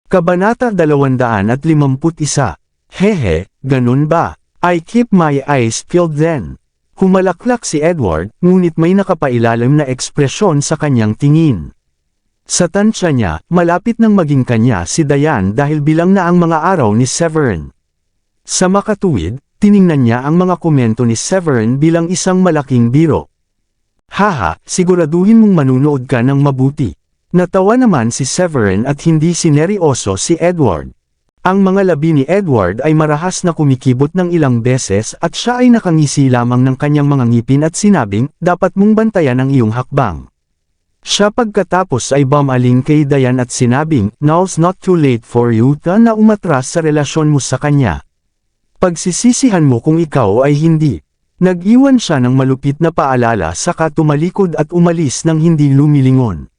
Kabanata 251. Hehe, ganun ba? I keep my eyes peeled then. Humalaklak si Edward, ngunit may nakapailalim na ekspresyon sa kanyang tingin. Sa tansya niya, malapit nang maging kanya si Diane dahil bilang na ang mga araw ni Severin. Sa makatuwid, tiningnan niya ang mga komento ni Severin bilang isang malaking biro. Haha, siguraduhin mong manunood ka ng mabuti. Natawa naman si Severin at hindi sineryoso si Edward. Ang mga labi ni Edward ay marahas na kumikibot ng ilang beses at siya ay nakangisi lamang ng kanyang mga ngipin at sinabing, dapat mong bantayan ang iyong hakbang. Siya pagkatapos ay bumaling kay Diane at sinabing, now's not too late for you na umatras sa relasyon mo sa kanya. Pagsisisihan mo kung ikaw ay hindi. Nag-iwan siya ng malupit na paalala saka tumalikod at umalis ng hindi lumilingon.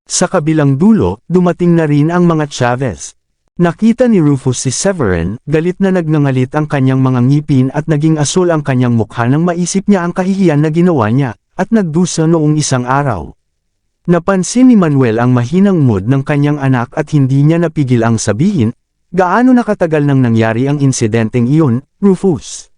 Sa kabilang dulo, dumating na rin ang mga Chavez. Nakita ni Rufus si Severin, galit na nagngangalit ang kanyang mga ngipin at naging asul ang kanyang mukha nang maisip niya ang kahihiyan na ginawa niya, at nagdusa noong isang araw. Napansin ni Manuel ang mahinang mood ng kanyang anak at hindi niya napigil ang sabihin, gaano nakatagal nang nangyari ang insidenteng iyon, Rufus?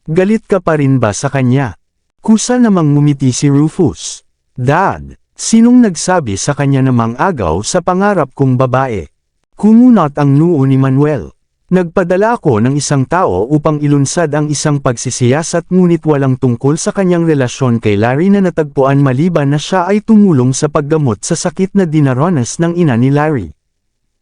Galit ka pa rin ba sa kanya? Kusa namang ngumiti si Rufus. Dad! Sinong nagsabi sa kanya namang agaw sa pangarap kong babae? Kumunat ang noo ni Manuel. Nagpadala ako ng isang tao upang ilunsad ang isang pagsisiyasat ngunit walang tungkol sa kanyang relasyon kay Larry na natagpuan maliban na siya ay tumulong sa paggamot sa sakit na dinaranas ng ina ni Larry.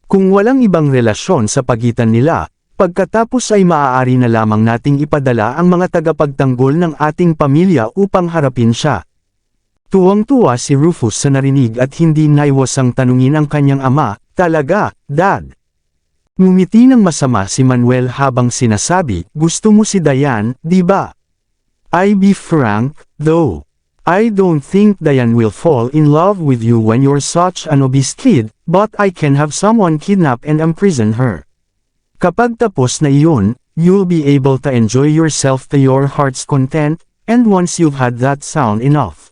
Kung walang ibang relasyon sa pagitan nila, pagkatapos ay maaari na lamang nating ipadala ang mga tagapagtanggol ng ating pamilya upang harapin siya. Tuwang-tuwa si Rufus sa narinig at hindi naiwasang tanungin ang kanyang ama, talaga, Dad? Ngumiti ng masama si Manuel habang sinasabi, gusto mo si Diane, di ba? I be frank, though. I don't think Diane will fall in love with you when you're such an obese kid, but I can have someone kidnap and imprison her. Kapag tapos na iyon, you'll be able to enjoy yourself to your heart's content, and once you've had that sound enough.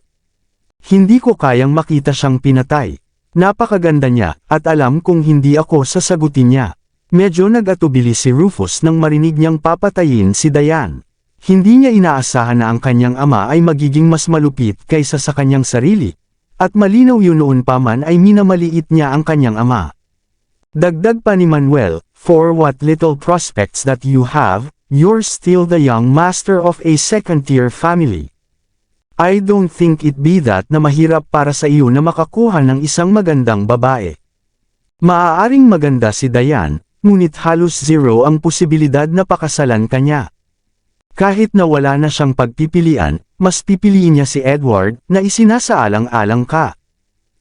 Hindi ko kayang makita siyang pinatay. Napakaganda niya, at alam kong hindi ako sasagutin niya. Medyo nag-atubili si Rufus nang marinig niyang papatayin si Diane. Hindi niya inaasahan na ang kanyang ama ay magiging mas malupit kaysa sa kanyang sarili. At malinaw yun noon pa man ay minamaliit niya ang kanyang ama. Dagdag pa ni Manuel, for what little prospects that you have, you're still the young master of a second-tier family. I don't think it be that na mahirap para sa iyo na makakuha ng isang magandang babae. Maaaring maganda si Diane, ngunit halos zero ang posibilidad na pakasalan kanya. Kahit na wala na siyang pagpipilian, mas pipiliin niya si Edward na isinasaalang-alang ka.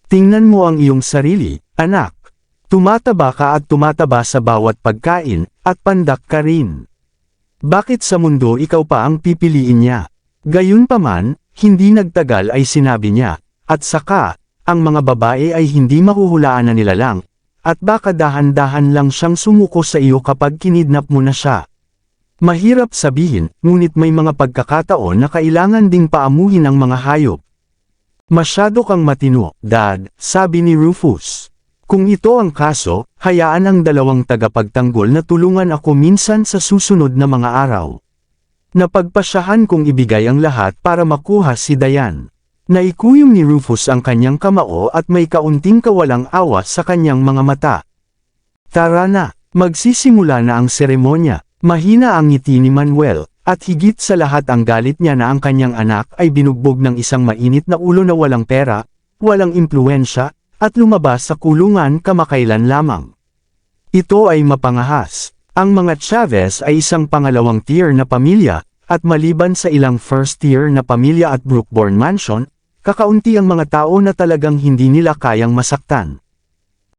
Tingnan mo ang iyong sarili, anak. Tumataba ka at tumataba sa bawat pagkain, at pandak ka rin. Bakit sa mundo ikaw pa ang pipiliin niya? Gayunpaman, hindi nagtagal ay sinabi niya, at saka, ang mga babae ay hindi mahuhulaan na nila lang, at baka dahan-dahan lang siyang sumuko sa iyo kapag kinidnap mo na siya. Mahirap sabihin, ngunit may mga pagkakataon na kailangan ding paamuhin ang mga hayop. Masyado kang matino, Dad, sabi ni Rufus. Kung ito ang kaso, hayaan ang dalawang tagapagtanggol na tulungan ako minsan sa susunod na mga araw. Napagpasyahan kong ibigay ang lahat para makuha si Diane. Naikuyom ni Rufus ang kanyang kamao at may kaunting kawalang awa sa kanyang mga mata. Tara na, magsisimula na ang seremonya. Mahina ang ngiti ni Manuel, at higit sa lahat ang galit niya na ang kanyang anak ay binugbog ng isang mainit na ulo na walang pera, walang impluwensya, at lumabas sa kulungan kamakailan lamang. Ito ay mapangahas. Ang mga Chavez ay isang pangalawang tier na pamilya, at maliban sa ilang first tier na pamilya at Brookbourne Mansion, kakaunti ang mga tao na talagang hindi nila kayang masaktan.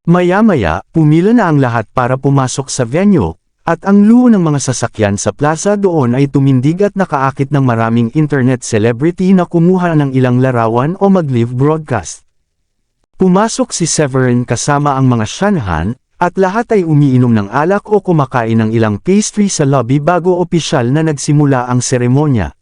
Maya-maya, pumila na ang lahat para pumasok sa venue, at ang luho ng mga sasakyan sa plaza doon ay tumindig at nakaakit ng maraming internet celebrity na kumuha ng ilang larawan o mag-live broadcast. Pumasok si Severin kasama ang mga Shanahan, at lahat ay umiinom ng alak o kumakain ng ilang pastry sa lobby bago opisyal na nagsimula ang seremonya.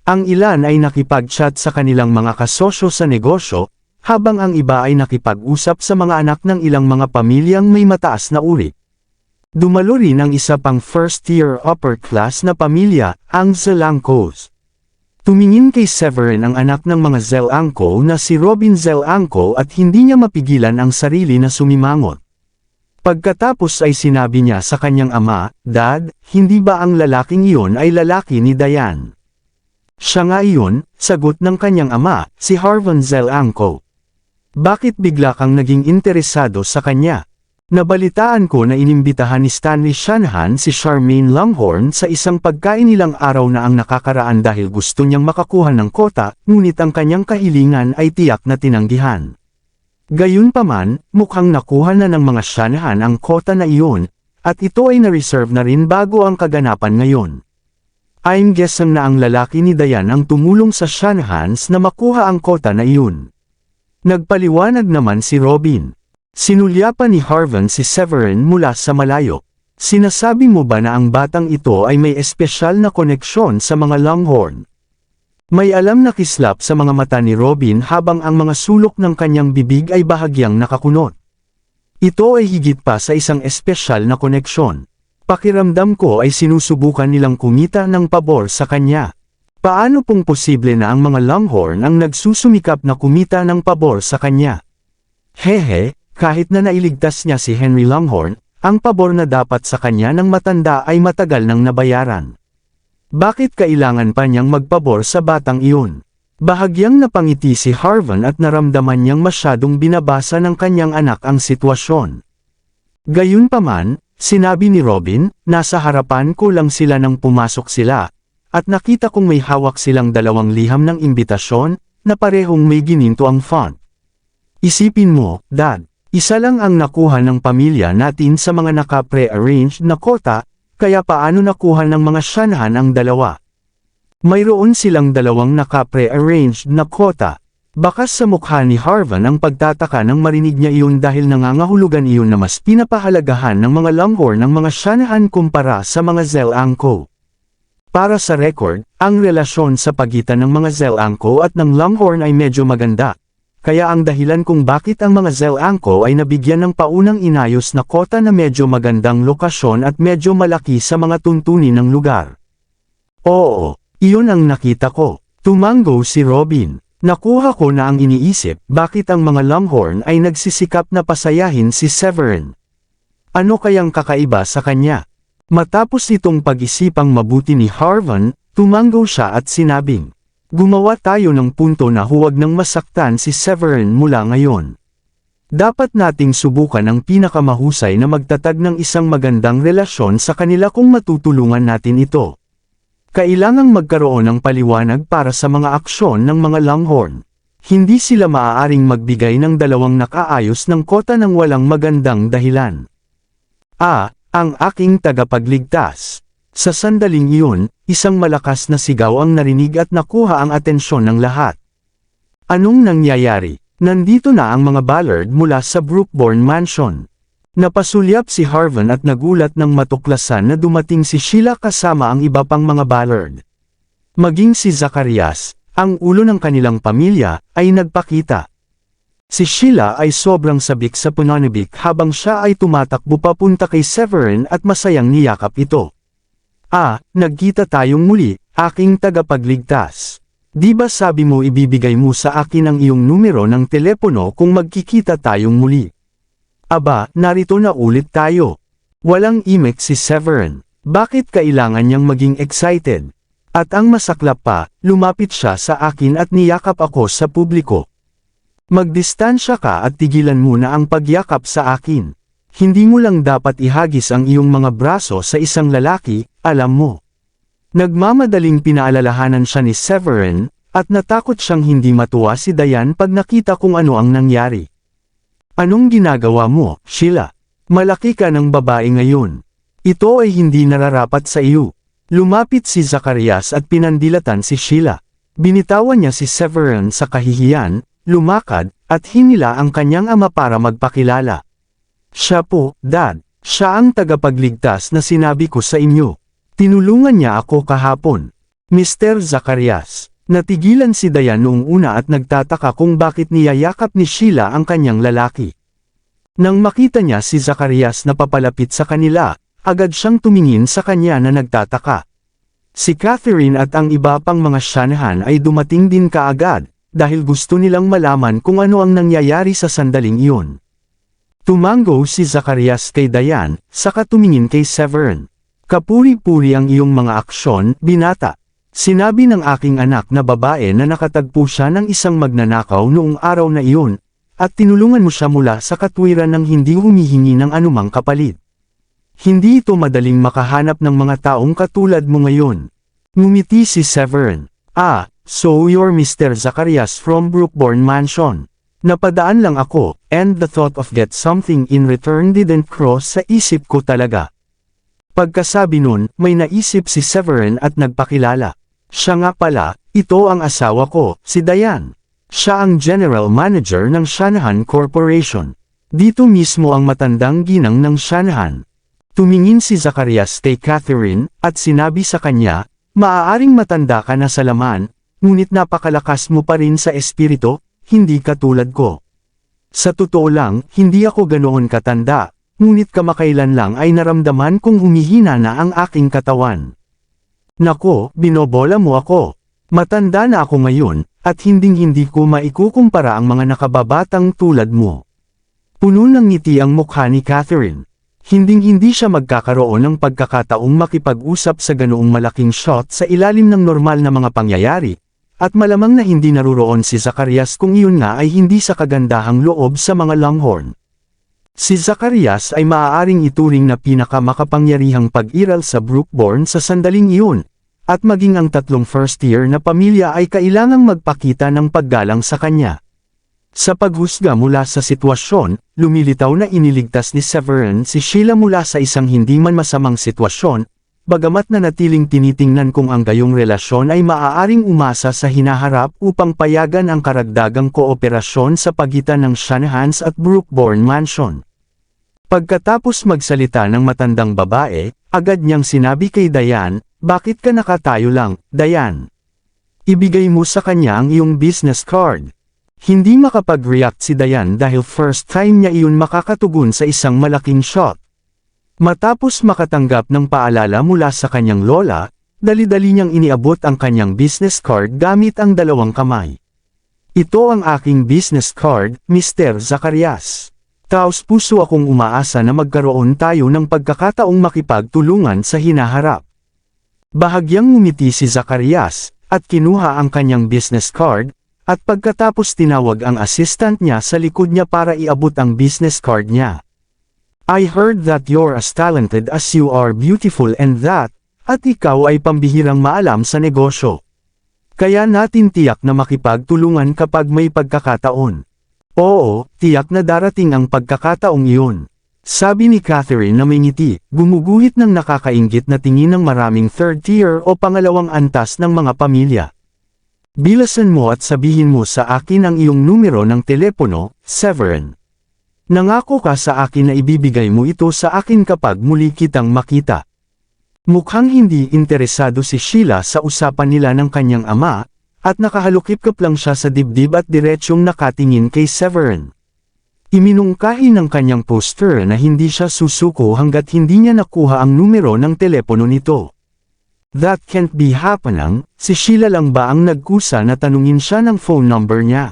Ang ilan ay nakipag-chat sa kanilang mga kasosyo sa negosyo, habang ang iba ay nakipag-usap sa mga anak ng ilang mga pamilyang may mataas na uri. Dumalo rin ang isa pang first-tier upper-class na pamilya, ang Zelangkos. Tumingin kay Severin ang anak ng mga Zelangko na si Robin Zelangko at hindi niya mapigilan ang sarili na sumimangot. Pagkatapos ay sinabi niya sa kanyang ama, "Dad, hindi ba ang lalaking iyon ay lalaki ni Diane?" "Siya nga iyon," sagot ng kanyang ama, si Harvan Zelangko. "Bakit bigla kang naging interesado sa kanya?" "Nabalitaan ko na inimbitahan ni Stanley Shanahan si Charmaine Langhorne sa isang pagkain ilang araw na ang nakakaraan dahil gusto niyang makakuha ng kota, ngunit ang kanyang kahilingan ay tiyak na tinanggihan. Gayunpaman, mukhang nakuha na ng mga Shanahan ang kota na iyon, at ito ay na-reserve na rin bago ang kaganapan ngayon. I'm guessing na ang lalaki ni Diane ang tumulong sa Shanahans na makuha ang kota na iyon." Nagpaliwanag naman si Robin. Sinulyapan ni Harvan si Severin mula sa malayo. "Sinasabi mo ba na ang batang ito ay may espesyal na koneksyon sa mga Longhorn?" May alam na kislap sa mga mata ni Robin habang ang mga sulok ng kanyang bibig ay bahagyang nakakunot. "Ito ay higit pa sa isang espesyal na koneksyon. Pakiramdam ko ay sinusubukan nilang kumita ng pabor sa kanya. Paano pong posible na ang mga Longhorn ang nagsusumikap na kumita ng pabor sa kanya? Hehe, kahit na nailigtas niya si Henry Longhorn, ang pabor na dapat sa kanya ng matanda ay matagal nang nabayaran. Bakit kailangan pa niyang magpabor sa batang iyon?" Bahagyang napangiti si Harvan at naramdaman niyang masyadong binabasa ng kanyang anak ang sitwasyon. Gayunpaman, sinabi ni Robin, "Nasa harapan ko lang sila nang pumasok sila, at nakita kong may hawak silang dalawang liham ng imbitasyon, na parehong may gininto ang font. Isipin mo, Dad, isa lang ang nakuha ng pamilya natin sa mga naka-pre-arranged na kota, kaya paano nakuha ng mga Shanahan ang dalawa? Mayroon silang dalawang naka-pre-arranged na kota." Bakas sa mukha ni Harvan ang pagtataka nang marinig niya iyon dahil nangangahulugan iyon na mas pinapahalagahan ng mga Longhorn ng mga Shanahan kumpara sa mga Zelangko. Para sa record, ang relasyon sa pagitan ng mga Zelangko at ng Longhorn ay medyo maganda. Kaya ang dahilan kung bakit ang mga Zelangko ay nabigyan ng paunang inayos na kota na medyo magandang lokasyon at medyo malaki sa mga tuntunin ng lugar. "Oo, iyon ang nakita ko," tumango si Robin. "Nakuha ko na ang iniisip bakit ang mga Longhorn ay nagsisikap na pasayahin si Severin. Ano kayang kakaiba sa kanya?" Matapos itong pag-isipang mabuti ni Harvan, tumango siya at sinabing, "Gumawa tayo ng punto na huwag nang masaktan si Severin mula ngayon. Dapat nating subukan ang pinakamahusay na magtatag ng isang magandang relasyon sa kanila kung matutulungan natin ito. Kailangang magkaroon ng paliwanag para sa mga aksyon ng mga Longhorn. Hindi sila maaaring magbigay ng dalawang nakaayos ng kota ng walang magandang dahilan." Ang aking tagapagligtas." Sa sandaling iyon, isang malakas na sigaw ang narinig at nakuha ang atensyon ng lahat. Anong nangyayari? Nandito na ang mga Ballard mula sa Brookbourne Mansion. Napasulyap si Harvan at nagulat nang matuklasan na dumating si Sheila kasama ang iba pang mga Ballard. Maging si Zacarias, ang ulo ng kanilang pamilya, ay nagpakita. Si Sheila ay sobrang sabik sa pananabik habang siya ay tumatakbo papunta kay Severin at masayang niyakap ito. Nagkita tayong muli, aking tagapagligtas. Di ba sabi mo ibibigay mo sa akin ang iyong numero ng telepono kung magkikita tayong muli? Aba, narito na ulit tayo. Walang imek si Severin. Bakit kailangan niyang maging excited? At ang masaklap pa, lumapit siya sa akin at niyakap ako sa publiko. Magdistansya ka at tigilan muna ang pagyakap sa akin. Hindi mo lang dapat ihagis ang iyong mga braso sa isang lalaki, alam mo. Nagmamadaling pinaalalahanan siya ni Severin, at natakot siyang hindi matuwa si Diane pag nakita kung ano ang nangyari. Anong ginagawa mo, Sheila? Malaki ka ng babae ngayon. Ito ay hindi nararapat sa iyo. Lumapit si Zacarias at pinandilatan si Sheila. Binitawan niya si Severin sa kahihiyan, lumakad, at hinila ang kanyang ama para magpakilala. Siya po, Dad. Siya ang tagapagligtas na sinabi ko sa inyo. Tinulungan niya ako kahapon. Mr. Zacarias. Natigilan si Dayan noong una at nagtataka kung bakit niyayakap ni Sheila ang kanyang lalaki. Nang makita niya si Zacarias na papalapit sa kanila, agad siyang tumingin sa kanya na nagtataka. Si Catherine at ang iba pang mga Shanahan ay dumating din kaagad, dahil gusto nilang malaman kung ano ang nangyayari sa sandaling iyon. Tumango si Zacarias kay Dayan, saka tumingin kay Severin. Kapuri-puri ang iyong mga aksyon, binata. Sinabi ng aking anak na babae na nakatagpo siya ng isang magnanakaw noong araw na iyon, at tinulungan mo siya mula sa katwiran ng hindi humihingi ng anumang kapalit. Hindi ito madaling makahanap ng mga taong katulad mo ngayon. Ngumiti si Severin. So you're Mr. Zacarias from Brookbourne Mansion. Napadaan lang ako, and the thought of get something in return didn't cross sa isip ko talaga. Pagkasabi nun, may naisip si Severin at nagpakilala. Siya nga pala, ito ang asawa ko, si Dayan. Siya ang General Manager ng Shanahan Corporation. Dito mismo ang matandang ginang ng Shanahan. Tumingin si Zacarias kay Catherine, at sinabi sa kanya, maaaring matanda ka na sa laman, ngunit napakalakas mo pa rin sa espiritu, hindi katulad ko. Sa totoo lang, hindi ako ganoon katanda, ngunit kamakailan lang ay naramdaman kong humihina na ang aking katawan. Nako, binobola mo ako. Matanda na ako ngayon, at hinding-hindi ko maikukumpara ang mga nakababatang tulad mo. Puno ng ngiti ang mukha ni Catherine. Hinding-hindi siya magkakaroon ng pagkakataong makipag-usap sa ganoong malaking shot sa ilalim ng normal na mga pangyayari, at malamang na hindi naruroon si Zacarias kung iyon nga ay hindi sa kagandahang loob sa mga Longhorn. Si Zacarias ay maaaring ituring na pinakamakapangyarihang pag-iral sa Brookbourne sa sandaling iyon, at maging ang tatlong first-year na pamilya ay kailangang magpakita ng paggalang sa kanya. Sa paghusga mula sa sitwasyon, lumilitaw na iniligtas ni Severin si Sheila mula sa isang hindi man masamang sitwasyon, bagamat na natiling tinitingnan kung ang gayong relasyon ay maaaring umasa sa hinaharap upang payagan ang karagdagang kooperasyon sa pagitan ng Shanahans at Brookbourne Mansion. Pagkatapos magsalita ng matandang babae, agad niyang sinabi kay Dayan, bakit ka nakatayo lang, Dayan? Ibigay mo sa kanya ang iyong business card. Hindi makapag-react si Dayan dahil first time niya iyon makakatugon sa isang malaking shot. Matapos makatanggap ng paalala mula sa kanyang lola, dali-dali niyang iniabot ang kanyang business card gamit ang dalawang kamay. Ito ang aking business card, Mr. Zacarias. Taos puso akong umaasa na magkaroon tayo ng pagkakataong makipagtulungan sa hinaharap. Bahagyang ngumiti si Zacarias, at kinuha ang kanyang business card, at pagkatapos tinawag ang assistant niya sa likod niya para iabot ang business card niya. I heard that you're as talented as you are beautiful and that, at ikaw ay pambihirang maalam sa negosyo. Kaya natin tiyak na makipagtulungan kapag may pagkakataon. Oo, tiyak na darating ang pagkakataong iyon. Sabi ni Catherine na may ngiti, gumuguhit ng nakakainggit na tingin ng maraming third tier o pangalawang antas ng mga pamilya. Bilasan mo at sabihin mo sa akin ang iyong numero ng telepono, Severin. Nangako ka sa akin na ibibigay mo ito sa akin kapag muli kitang makita. Mukhang hindi interesado si Sheila sa usapan nila ng kanyang ama, at nakahalukip-kap lang siya sa dibdib at diretsyong nakatingin kay Severin. Iminungkahi ng kanyang poster na hindi siya susuko hanggat hindi niya nakuha ang numero ng telepono nito. That can't be happening, si Sheila lang ba ang nagkusa na tanungin siya ng phone number niya?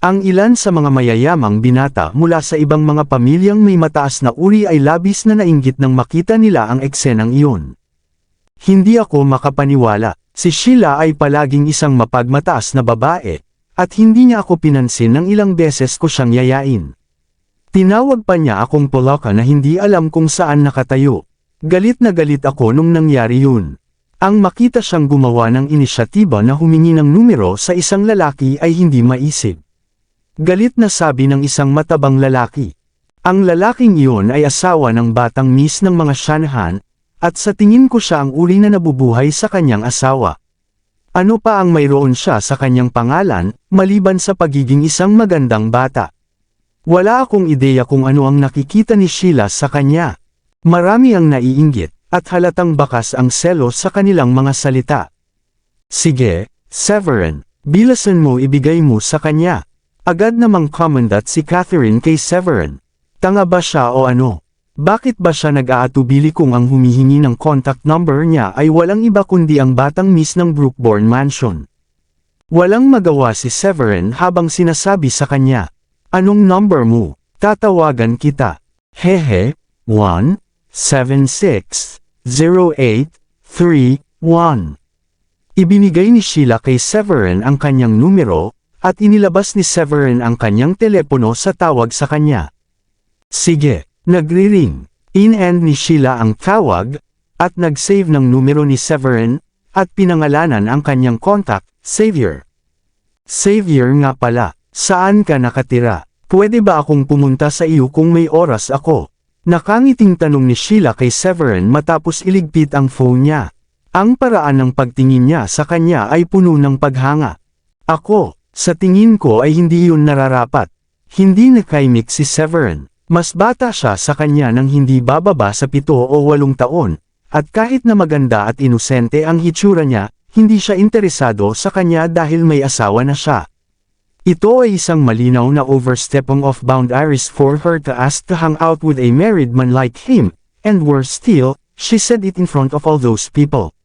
Ang ilan sa mga mayayamang binata mula sa ibang mga pamilyang may mataas na uri ay labis na nainggit nang makita nila ang eksenang iyon. Hindi ako makapaniwala, si Sheila ay palaging isang mapagmataas na babae, at hindi niya ako pinansin ng ilang beses ko siyang yayain. Tinawag pa niya akong poloka na hindi alam kung saan nakatayo. Galit na galit ako nung nangyari yun. Ang makita siyang gumawa ng inisyatiba na humingi ng numero sa isang lalaki ay hindi maisip. Galit na sabi ng isang matabang lalaki. Ang lalaking iyon ay asawa ng batang miss ng mga Shanahan, at sa tingin ko siya ang uri na nabubuhay sa kanyang asawa. Ano pa ang mayroon siya sa kanyang pangalan, maliban sa pagiging isang magandang bata? Wala akong ideya kung ano ang nakikita ni Sheila sa kanya. Marami ang naiinggit, at halatang bakas ang selos sa kanilang mga salita. Sige, Severin, bilasan mo ibigay mo sa kanya. Agad namang komandat si Catherine kay Severin. Tanga ba siya o ano? Bakit ba siya nag-aatubili kung ang humihingi ng contact number niya ay walang iba kundi ang batang miss ng Brookbourne Mansion? Walang magawa si Severin habang sinasabi sa kanya, "Anong number mo? Tatawagan kita." Hehe, 1760831. Ibinigay ni Sheila kay Severin ang kanyang numero, at inilabas ni Severin ang kanyang telepono sa tawag sa kanya. Sige, nagri-ring. In-end ni Sheila ang tawag, at nag-save ng numero ni Severin, at pinangalanan ang kanyang contact, Xavier. Xavier nga pala, saan ka nakatira? Pwede ba akong pumunta sa iyo kung may oras ako? Nakangiting tanong ni Sheila kay Severin matapos iligpit ang phone niya. Ang paraan ng pagtingin niya sa kanya ay puno ng paghanga. Ako, sa tingin ko ay hindi yun nararapat. Hindi nakaimik si Severin. Mas bata siya sa kanya nang hindi bababa sa 7 o 8 taon, at kahit na maganda at inosente ang hitsura niya, hindi siya interesado sa kanya dahil may asawa na siya. Ito ay isang malinaw na overstepping of boundaries for her to ask to hang out with a married man like him, and worse still, she said it in front of all those people.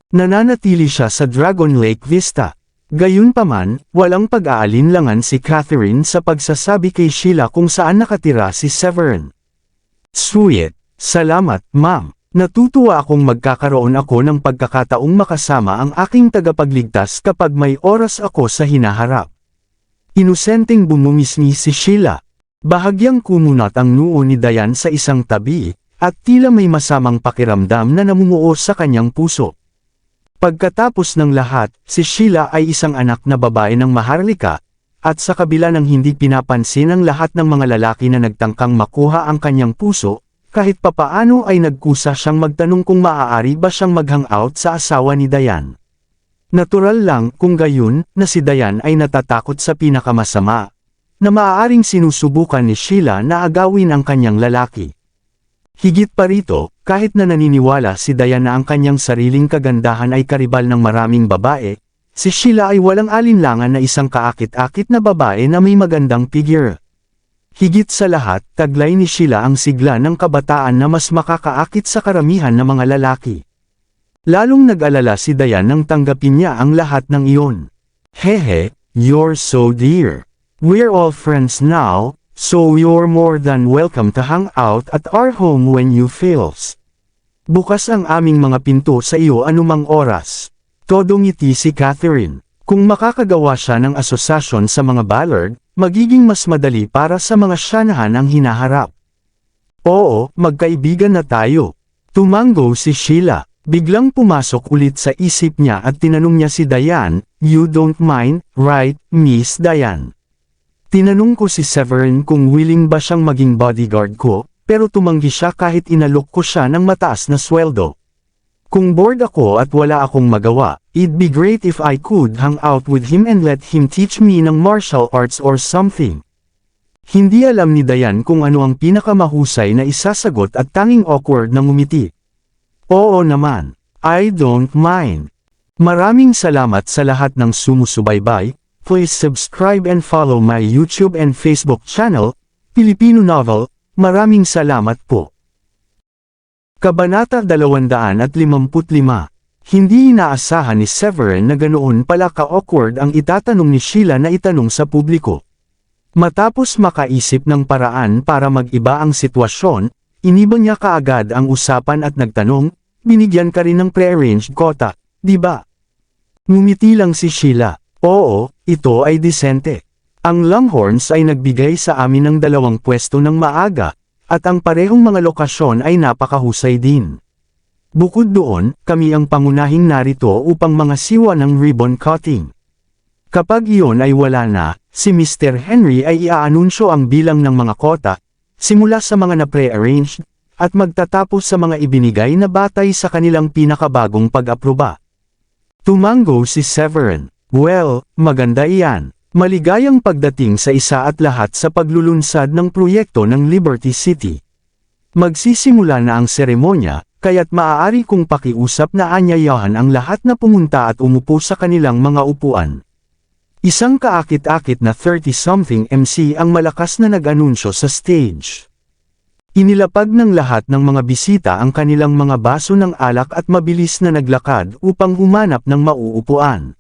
Nananatili siya sa Dragon Lake Vista. Gayunpaman, walang pag-aalinlangan si Catherine sa pagsasabi kay Sheila kung saan nakatira si Severin. Sweet, salamat, ma'am. Natutuwa akong magkakaroon ako ng pagkakataong makasama ang aking tagapagligtas kapag may oras ako sa hinaharap. Inosenteng bumungisni si Sheila. Bahagyang kumunat ang noo ni Diane sa isang tabi, at tila may masamang pakiramdam na namumuo sa kanyang puso. Pagkatapos ng lahat, si Sheila ay isang anak na babae ng maharlika, at sa kabila ng hindi pinapansin ng lahat ng mga lalaki na nagtangkang makuha ang kanyang puso, kahit papaano ay nagkusa siyang magtanong kung maaari ba siyang mag-hangout sa asawa ni Diane. Natural lang kung gayon na si Diane ay natatakot sa pinakamasama, na maaaring sinusubukan ni Sheila na agawin ang kanyang lalaki. Higit pa rito, kahit na naniniwala si Diane na ang kanyang sariling kagandahan ay karibal ng maraming babae, si Sheila ay walang alinlangan na isang kaakit-akit na babae na may magandang figure. Higit sa lahat, taglay ni Sheila ang sigla ng kabataan na mas makakaakit sa karamihan ng mga lalaki. Lalong nag-alala si Diane nang tanggapin niya ang lahat ng iyon. Hehe, you're so dear. We're all friends now, so you're more than welcome to hang out at our home when you feels. Bukas ang aming mga pinto sa iyo anumang oras. Todo ngiti si Catherine. Kung makakagawa siya ng asosasyon sa mga Ballard, magiging mas madali para sa mga Shanahan ang hinaharap. Oo, magkaibigan na tayo. Tumango si Sheila. Biglang pumasok ulit sa isip niya at tinanong niya si Diane, "You don't mind, right, Miss Diane?" Tinanong ko si Severin kung willing ba siyang maging bodyguard ko, pero tumanggi siya kahit inalok ko siya ng mataas na sweldo. Kung bored ako at wala akong magawa, it'd be great if I could hang out with him and let him teach me ng martial arts or something. Hindi alam ni Diane kung ano ang pinakamahusay na isasagot at tanging awkward na ngumiti. Oo naman, I don't mind. Maraming salamat sa lahat ng sumusubaybay. Please subscribe and follow my YouTube and Facebook channel, Filipino Novel. Maraming salamat po. Kabanata 255. Hindi inaasahan ni Severin na ganoon pala ka-awkward ang itatanong ni Sheila na itanong sa publiko. Matapos makaisip ng paraan para mag-iba ang sitwasyon, inibang niya kaagad ang usapan at nagtanong, "Binigyan ka rin ng pre-arranged quota, di ba?" Ngumiti lang si Sheila. Oo, ito ay disente. Ang Longhorns ay nagbigay sa amin ng 2 pwesto ng maaga, at ang parehong mga lokasyon ay napakahusay din. Bukod doon, kami ang pangunahing narito upang mga siwa ng ribbon cutting. Kapag iyon ay wala na, si Mr. Henry ay iaanunsyo ang bilang ng mga kota, simula sa mga na-pre-arranged, at magtatapos sa mga ibinigay na batay sa kanilang pinakabagong pag-aproba. Tumango si Severin. Well, maganda iyan. Maligayang pagdating sa isa at lahat sa paglulunsad ng proyekto ng Liberty City. Magsisimula na ang seremonya, kaya't maaari kong pakiusap na anyayahan ang lahat na pumunta at umupo sa kanilang mga upuan. Isang kaakit-akit na 30-something MC ang malakas na nag-anunsyo sa stage. Inilapag ng lahat ng mga bisita ang kanilang mga baso ng alak at mabilis na naglakad upang humanap ng mauupuan.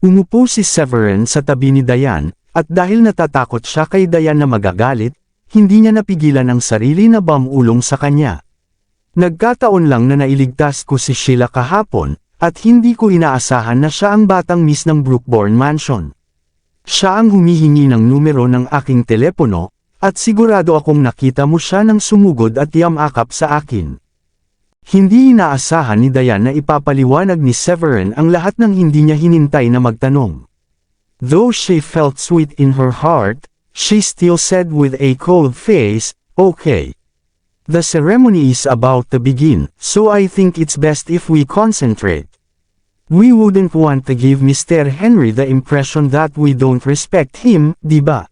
Umupo si Severin sa tabi ni Diane, at dahil natatakot siya kay Diane na magagalit, hindi niya napigilan ang sarili na bumulong sa kanya. Nagkataon lang na nailigtas ko si Sheila kahapon, at hindi ko inaasahan na siya ang batang miss ng Brookbourne Mansion. Siya ang humihingi ng numero ng aking telepono, at sigurado akong nakita mo siya nang sumugod at yamakap sa akin. Hindi inaasahan ni Diane na ipapaliwanag ni Severin ang lahat ng hindi niya hinintay na magtanong. Though she felt sweet in her heart, she still said with a cold face, "Okay. The ceremony is about to begin, so I think it's best if we concentrate. We wouldn't want to give Mr. Henry the impression that we don't respect him, di ba?"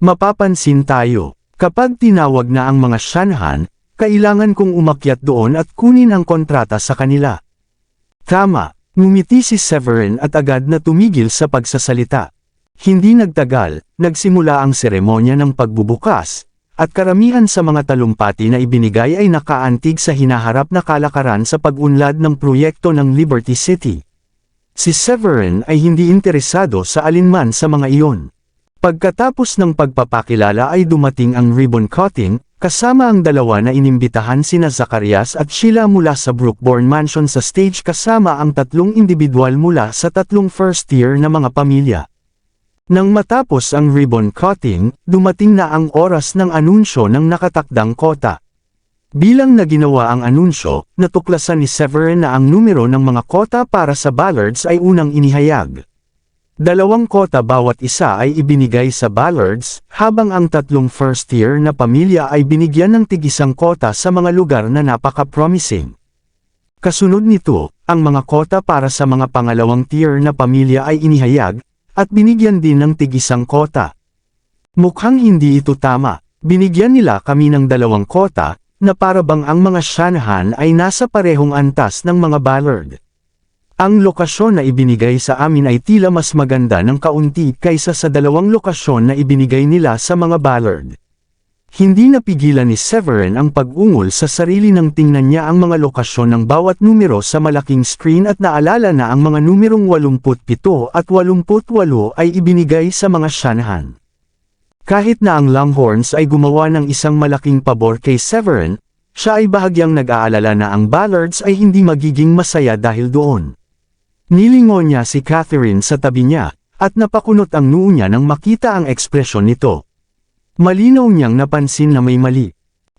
Mapapansin tayo, kapag tinawag na ang mga Shanahan, kailangan kong umakyat doon at kunin ang kontrata sa kanila. Tama, ngumiti si Severin at agad na tumigil sa pagsasalita. Hindi nagtagal, nagsimula ang seremonya ng pagbubukas, at karamihan sa mga talumpati na ibinigay ay nakaantig sa hinaharap na kalakaran sa pag-unlad ng proyekto ng Liberty City. Si Severin ay hindi interesado sa alinman sa mga iyon. Pagkatapos ng pagpapakilala ay dumating ang ribbon cutting, kasama ang dalawa na inimbitahan sina Zacarias at Sheila mula sa Brookbourne Mansion sa stage kasama ang tatlong individual mula sa tatlong first-year na mga pamilya. Nang matapos ang ribbon cutting, dumating na ang oras ng anunsyo ng nakatakdang kota. Bilang na ginawa ang anunsyo, natuklasan ni Severin na ang numero ng mga kota para sa Ballards ay unang inihayag. 2 kota bawat isa ay ibinigay sa Ballards, habang ang tatlong first-year na pamilya ay binigyan ng tig-1 kota sa mga lugar na napaka-promising. Kasunod nito, ang mga kota para sa mga pangalawang tier na pamilya ay inihayag, at binigyan din ng tig-1 kota. Mukhang hindi ito tama, binigyan nila kami ng 2 kota, na para bang ang mga Shanahan ay nasa parehong antas ng mga Ballard. Ang lokasyon na ibinigay sa amin ay tila mas maganda ng kaunti kaysa sa 2 lokasyon na ibinigay nila sa mga Ballard. Hindi napigilan ni Severin ang pag-ungol sa sarili nang tingnan niya ang mga lokasyon ng bawat numero sa malaking screen at naalala na ang mga numerong 87 at 88 ay ibinigay sa mga Shanahan. Kahit na ang Longhorns ay gumawa ng isang malaking pabor kay Severin, siya ay bahagyang nag-aalala na ang Ballards ay hindi magiging masaya dahil doon. Nilingon niya si Catherine sa tabi niya, at napakunot ang noo niya nang makita ang ekspresyon nito. Malinaw niyang napansin na may mali.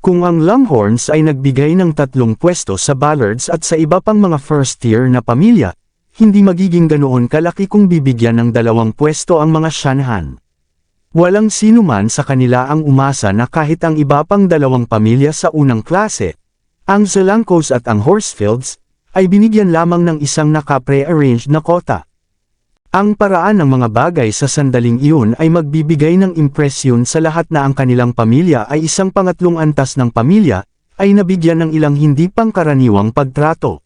Kung ang Longhorns ay nagbigay ng 3 pwesto sa Ballards at sa iba pang mga first-tier na pamilya, hindi magiging ganoon kalaki kung bibigyan ng 2 pwesto ang mga Shanahan. Walang sinuman sa kanila ang umasa na kahit ang iba pang 2 pamilya sa unang klase, ang Zelancos at ang Horsfields, ay binigyan lamang ng isang naka-pre-arranged na kota. Ang paraan ng mga bagay sa sandaling iyon ay magbibigay ng impresyon sa lahat na ang kanilang pamilya ay isang pangatlong antas ng pamilya, ay nabigyan ng ilang hindi pangkaraniwang pagtrato.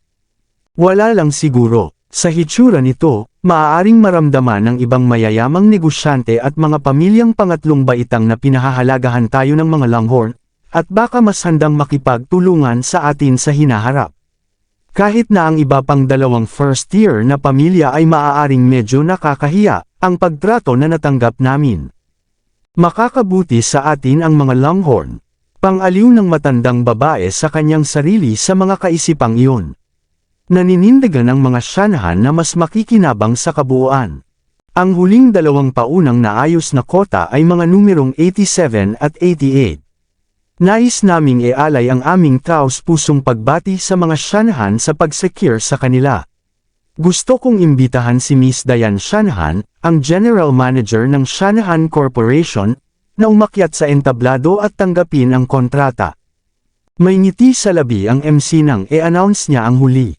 Wala lang siguro, sa hitsura nito, maaaring maramdaman ng ibang mayayamang negosyante at mga pamilyang pangatlong baitang na pinahahalagahan tayo ng mga Longhorn, at baka mas handang makipagtulungan sa atin sa hinaharap. Kahit na ang iba pang 2 first-tier na pamilya ay maaaring medyo nakakahiya, ang pagtrato na natanggap namin. Makakabuti sa atin ang mga Longhorn. Pang-aliw ng matandang babae sa kanyang sarili sa mga kaisipang iyon. Naninindigan ang mga Shanahan na mas makikinabang sa kabuuan. Ang huling 2 paunang naayos na kota ay mga numerong 87 at 88. Nais naming ialay ang aming taos-pusong pagbati sa mga Shanahan sa pag-secure sa kanila. Gusto kong imbitahan si Miss Diane Shanahan, ang General Manager ng Shanahan Corporation, na umakyat sa entablado at tanggapin ang kontrata. May ngiti sa labi ang MC nang i-announce niya ang huli.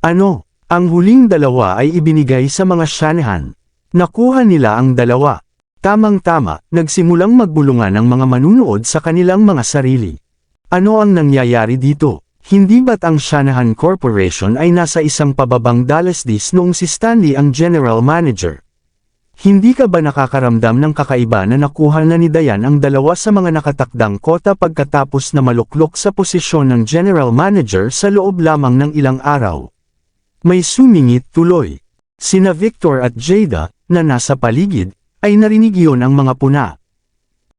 Ano, ang huling 2 ay ibinigay sa mga Shanahan. Nakuha nila ang 2. Tamang-tama, nagsimulang magbulungan ang mga manunood sa kanilang mga sarili. Ano ang nangyayari dito? Hindi ba't ang Shanahan Corporation ay nasa isang pababang dalasdis noong si Stanley ang general manager? Hindi ka ba nakakaramdam ng kakaiba na nakuha na ni Diane ang dalawa sa mga nakatakdang kota pagkatapos na maluklok sa posisyon ng general manager sa loob lamang ng ilang araw? May sumingit tuloy. Sina Victor at Jada, na nasa paligid, ay narinig iyon ang mga puna.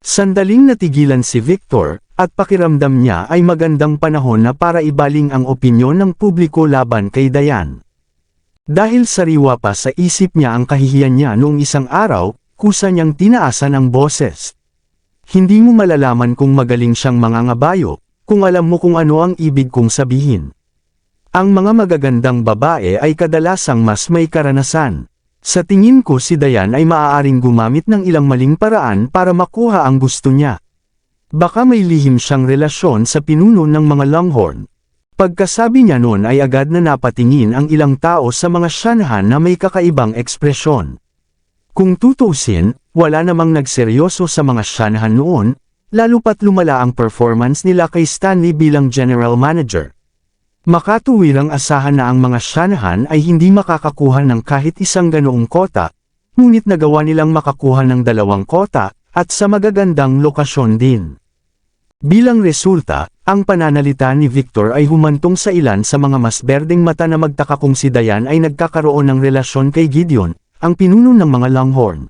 Sandaling natigilan si Victor, at pakiramdam niya ay magandang panahon na para ibaling ang opinyon ng publiko laban kay Diane. Dahil sariwa pa sa isip niya ang kahihiyan niya noong isang araw, kusa niyang tinaasan ang boses. Hindi mo malalaman kung magaling siyang mangangabayo, kung alam mo kung ano ang ibig kong sabihin. Ang mga magagandang babae ay kadalasang mas may karanasan. Sa tingin ko si Diane ay maaaring gumamit ng ilang maling paraan para makuha ang gusto niya. Baka may lihim siyang relasyon sa pinuno ng mga Longhorn. Pagkasabi niya noon ay agad na napatingin ang ilang tao sa mga Shanahan na may kakaibang ekspresyon. Kung tutuusin, wala namang nagseryoso sa mga Shanahan noon, lalo pat lumala ang performance nila kay Stanley bilang general manager. Makatuwirang asahan na ang mga Shanahan ay hindi makakakuha ng kahit isang ganoong kota, ngunit nagawa nilang makakuha ng 2 kota, at sa magagandang lokasyon din. Bilang resulta, ang pananalita ni Victor ay humantong sa ilan sa mga mas berdeng mata na magtaka kung si Diane ay nagkakaroon ng relasyon kay Gideon, ang pinuno ng mga Longhorn.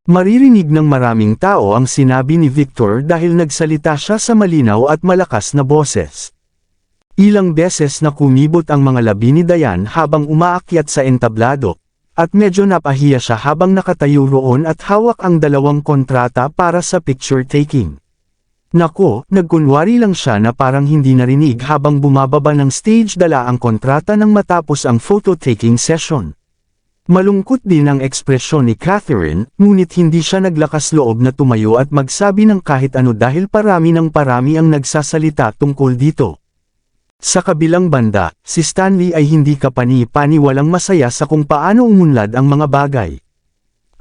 Maririnig ng maraming tao ang sinabi ni Victor dahil nagsalita siya sa malinaw at malakas na boses. Ilang beses na kumibot ang mga labi ni Diane habang umaakyat sa entablado, at medyo napahiya siya habang nakatayo roon at hawak ang 2 kontrata para sa picture taking. Nako, nagkunwari lang siya na parang hindi narinig habang bumababa ng stage dala ang kontrata nang matapos ang photo-taking session. Malungkot din ang ekspresyon ni Catherine, ngunit hindi siya naglakas loob na tumayo at magsabi ng kahit ano dahil parami ng parami ang nagsasalita tungkol dito. Sa kabilang banda, si Stanley ay hindi kapani-pani walang masaya sa kung paano umunlad ang mga bagay.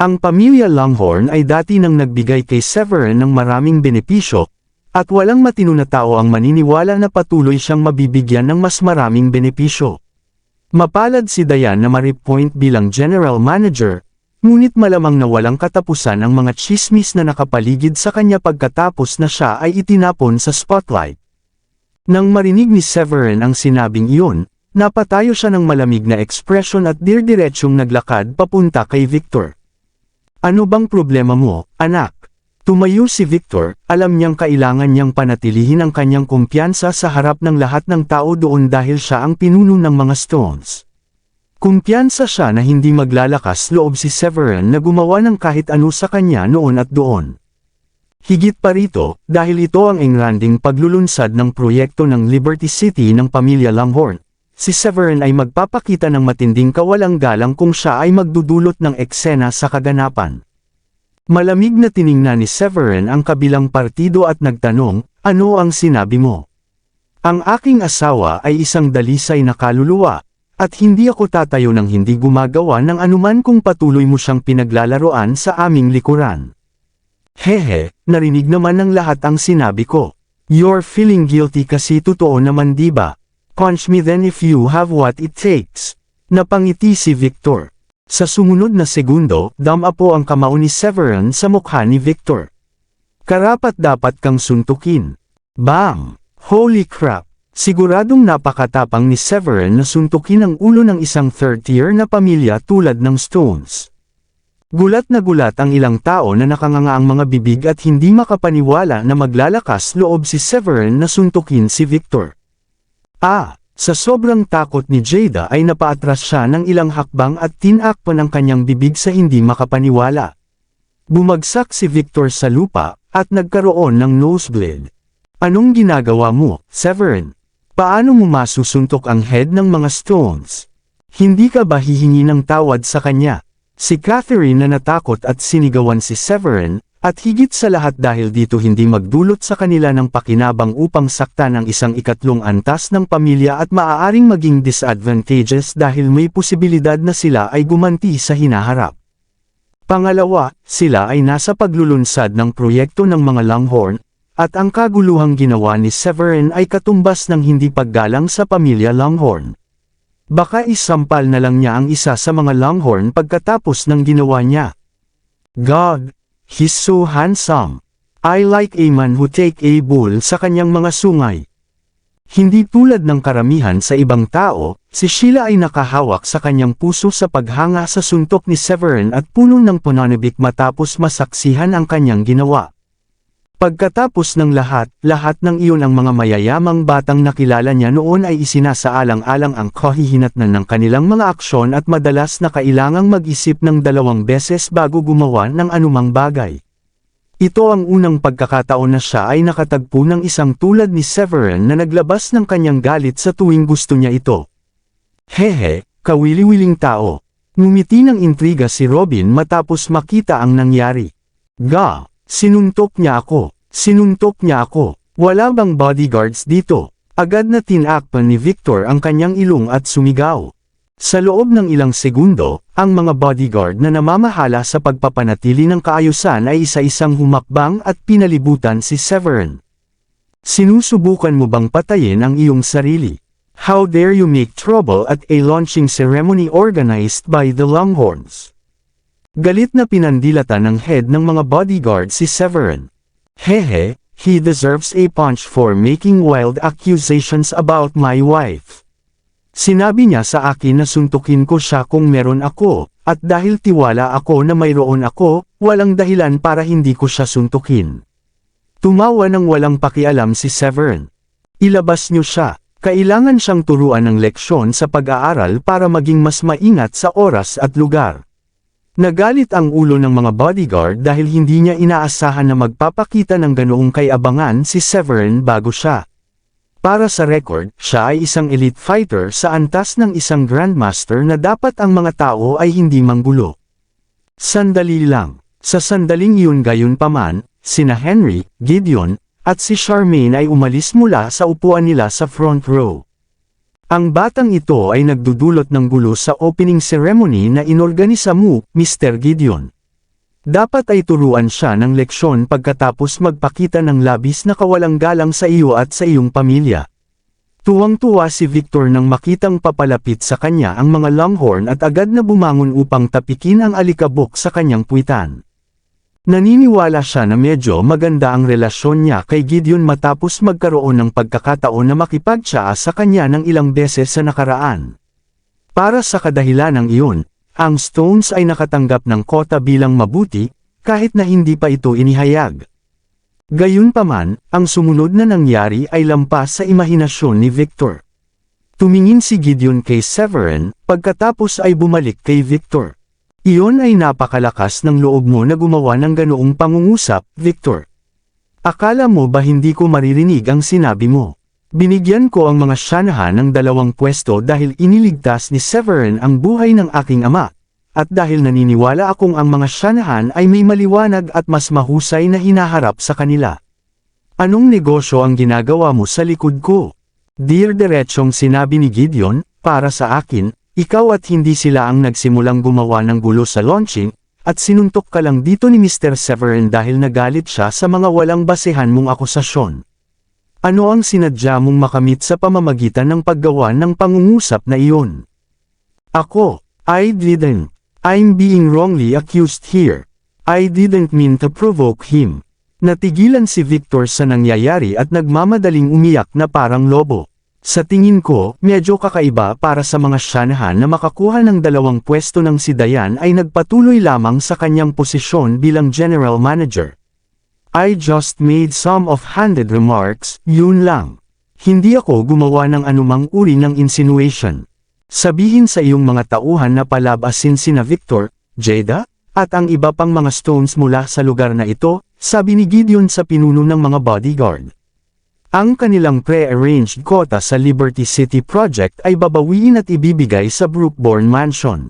Ang pamilya Longhorn ay dati nang nagbigay kay Severin ng maraming benepisyo, at walang matino na tao ang maniniwala na patuloy siyang mabibigyan ng mas maraming benepisyo. Mapalad si Diane na ma-reappoint bilang general manager, ngunit malamang na walang katapusan ang mga tsismis na nakapaligid sa kanya pagkatapos na siya ay itinapon sa spotlight. Nang marinig ni Severin ang sinabing iyon, napatayo siya ng malamig na ekspresyon at dirdiretsyong naglakad papunta kay Victor. Ano bang problema mo, anak? Tumayo si Victor, alam niyang kailangan niyang panatilihin ang kanyang kumpiyansa sa harap ng lahat ng tao doon dahil siya ang pinuno ng mga Stones. Kumpiyansa siya na hindi maglalakas loob si Severin na gumawa ng kahit ano sa kanya noon at doon. Higit pa rito, dahil ito ang engranding paglulunsad ng proyekto ng Liberty City ng pamilya Longhorn, si Severin ay magpapakita ng matinding kawalang galang kung siya ay magdudulot ng eksena sa kaganapan. Malamig na tiningnan ni Severin ang kabilang partido at nagtanong, ano ang sinabi mo? Ang aking asawa ay isang dalisay na kaluluwa, at hindi ako tatayo ng hindi gumagawa ng anuman kung patuloy mo siyang pinaglalaroan sa aming likuran. Hehe, narinig naman ng lahat ang sinabi ko. You're feeling guilty kasi totoo naman diba? Punch me then if you have what it takes. Napangiti si Victor. Sa sumunod na segundo, dama po ang kamao ni Severin sa mukha ni Victor. Karapat dapat kang suntukin. Bam! Holy crap! Siguradong napakatapang ni Severin na suntukin ang ulo ng isang third-tier na pamilya tulad ng Stones. Gulat na gulat ang ilang tao na nakangangaang mga bibig at hindi makapaniwala na maglalakas loob si Severin na suntukin si Victor. Sa sobrang takot ni Jada ay napaatras siya ng ilang hakbang at tinakpan ang kanyang bibig sa hindi makapaniwala. Bumagsak si Victor sa lupa, at nagkaroon ng nosebleed. Anong ginagawa mo, Severin? Paano mo masusuntok ang head ng mga Stones? Hindi ka ba hihingi ng tawad sa kanya? Si Catherine na natakot at sinigawan si Severin, at higit sa lahat dahil dito hindi magdulot sa kanila ng pakinabang upang saktan ang isang ikatlong antas ng pamilya at maaaring maging disadvantageous dahil may posibilidad na sila ay gumanti sa hinaharap. Pangalawa, sila ay nasa paglulunsad ng proyekto ng mga Longhorn, At ang kaguluhang ginawa ni Severin ay katumbas ng hindi paggalang sa pamilya Longhorn. Baka isampal na lang niya ang isa sa mga Longhorn pagkatapos ng ginawa niya. God, he's so handsome. I like a man who take a bull sa kanyang mga sungay. Hindi tulad ng karamihan sa ibang tao, si Sheila ay nakahawak sa kanyang puso sa paghanga sa suntok ni Severin at puno ng pananabik matapos masaksihan ang kanyang ginawa. Pagkatapos ng lahat ng iyon ang mga mayayamang batang nakilala niya noon ay isinasaalang-alang ang kahihinatnan ng kanilang mga aksyon at madalas na kailangang mag-isip ng 2 beses bago gumawa ng anumang bagay. Ito ang unang pagkakataon na siya ay nakatagpo ng isang tulad ni Severin na naglabas ng kanyang galit sa tuwing gusto niya ito. Hehe, kawili-wiling tao. Ngumiti ng intriga si Robin matapos makita ang nangyari. Ga, sinuntok niya ako. Sinuntok niya ako. Wala bang bodyguards dito? Agad na tinakpan ni Victor ang kanyang ilong at sumigaw. Sa loob ng ilang segundo, ang mga bodyguard na namamahala sa pagpapanatili ng kaayusan ay isa-isang humakbang at pinalibutan si Severin. Sinusubukan mo bang patayin ang iyong sarili? How dare you make trouble at a launching ceremony organized by the Longhorns? Galit na pinandilatan ng head ng mga bodyguard si Severin. Hehe, he deserves a punch for making wild accusations about my wife. Sinabi niya sa akin na suntukin ko siya kung meron ako, at dahil tiwala ako na mayroon ako, walang dahilan para hindi ko siya suntukin. Tumawa ng walang pakialam si Severin. Ilabas niyo siya, kailangan siyang turuan ng leksyon sa pag-aaral para maging mas maingat sa oras at lugar. Nagalit ang ulo ng mga bodyguard dahil hindi niya inaasahan na magpapakita ng ganoong kayabangan si Severin bago siya. Para sa record, siya ay isang elite fighter sa antas ng isang grandmaster na dapat ang mga tao ay hindi manggulo. Sandali lang. Sa sandaling iyon gayunpaman, sina Henry, Gideon, at si Charmaine ay umalis mula sa upuan nila sa front row. Ang batang ito ay nagdudulot ng gulo sa opening ceremony na inorganisa mo, Mr. Gideon. Dapat ay turuan siya ng leksyon pagkatapos magpakita ng labis na kawalang galang sa iyo at sa iyong pamilya. Tuwang-tuwa si Victor nang makitang papalapit sa kanya ang mga Longhorn at agad na bumangon upang tapikin ang alikabok sa kanyang puwitan. Naniniwala siya na medyo maganda ang relasyon niya kay Gideon matapos magkaroon ng pagkakataon na makipagtsaa sa kanya ng ilang beses sa nakaraan. Para sa kadahilanang iyon, ang Stones ay nakatanggap ng kota bilang mabuti, kahit na hindi pa ito inihayag. Gayunpaman, ang sumunod na nangyari ay lampas sa imahinasyon ni Victor. Tumingin si Gideon kay Severin, pagkatapos ay bumalik kay Victor. Iyon ay napakalakas ng loob mo na gumawa ng ganoong pangungusap, Victor. Akala mo ba hindi ko maririnig ang sinabi mo? Binigyan ko ang mga Shanahan ng 2 pwesto dahil iniligtas ni Severin ang buhay ng aking ama, at dahil naniniwala akong ang mga Shanahan ay may maliwanag at mas mahusay na hinaharap sa kanila. Anong negosyo ang ginagawa mo sa likod ko? Dear diretsong sinabi ni Gideon, para sa akin, ikaw at hindi sila ang nagsimulang gumawa ng gulo sa launching, at sinuntok ka lang dito ni Mr. Severin dahil nagalit siya sa mga walang basehan mong akusasyon. Ano ang sinadya mong makamit sa pamamagitan ng paggawa ng pangungusap na iyon? Ako, I didn't. I'm being wrongly accused here. I didn't mean to provoke him. Natigilan si Victor sa nangyayari at nagmamadaling umiyak na parang lobo. Sa tingin ko, medyo kakaiba para sa mga Shanahan na makakuha ng 2 pwesto ng si Diane ay nagpatuloy lamang sa kanyang posisyon bilang general manager. I just made some offhanded remarks, yun lang. Hindi ako gumawa ng anumang uri ng insinuation. Sabihin sa iyong mga tauhan na palabasin sina Victor, Jada, at ang iba pang mga Stones mula sa lugar na ito, sabi ni Gideon sa pinuno ng mga bodyguard. Ang kanilang pre-arranged quota sa Liberty City Project ay babawiin at ibibigay sa Brookborn Mansion.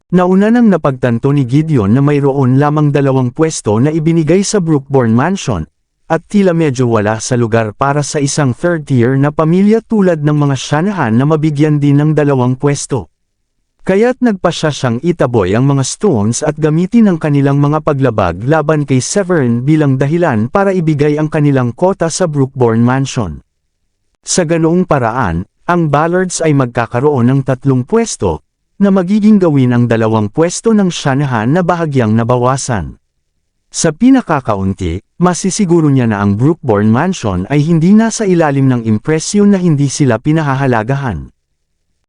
Nauna nang napagtanto ni Gideon na mayroon lamang 2 pwesto na ibinigay sa Brookborn Mansion, at tila medyo wala sa lugar para sa isang third-tier na pamilya tulad ng mga Shanahan na mabigyan din ng 2 pwesto. Kaya't nagpasya siyang itaboy ang mga stones at gamitin ang kanilang mga paglabag laban kay Severin bilang dahilan para ibigay ang kanilang kota sa Brookbourne Mansion. Sa ganoong paraan, ang Ballards ay magkakaroon ng 3 pwesto, na magiging gawin ang 2 pwesto ng Shanahan na bahagyang nabawasan. Sa pinakakaunti, masisiguro niya na ang Brookbourne Mansion ay hindi nasa ilalim ng impresyon na hindi sila pinahahalagahan.